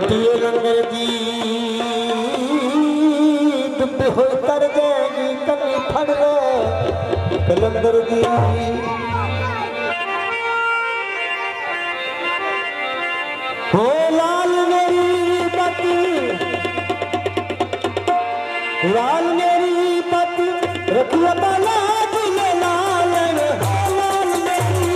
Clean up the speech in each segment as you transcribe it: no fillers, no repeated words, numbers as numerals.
दिए लंगर दी डुबे होए कर जाएगी कमी फड़ ले कलंदर दी हो लाल मेरी पति लाल मेरी पति रखिया बाला दिले लाल लाल मेरी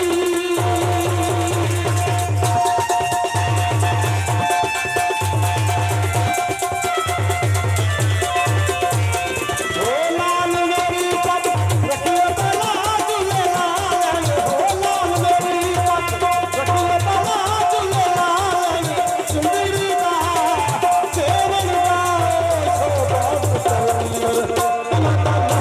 हो लाल मेरी पति रखिया बाला दिले लाल हो लाल मेरी पति रखिया बाला दिले लाल सुंदरी का सेवन का शोभा कलंदर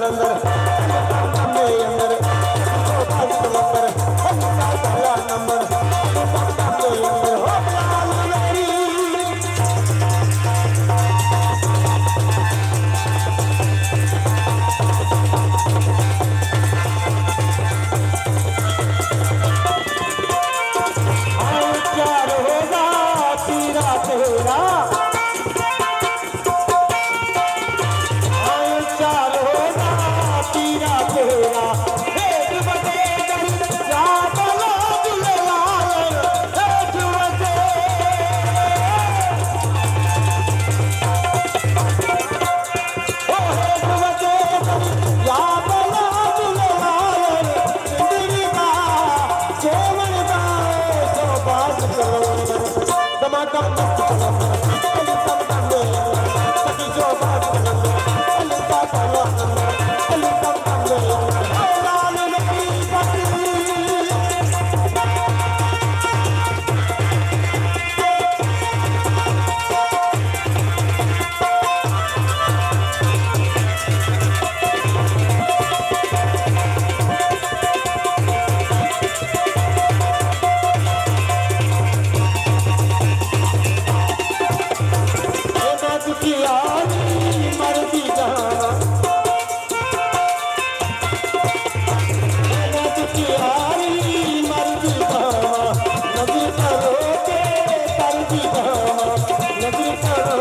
नजर करो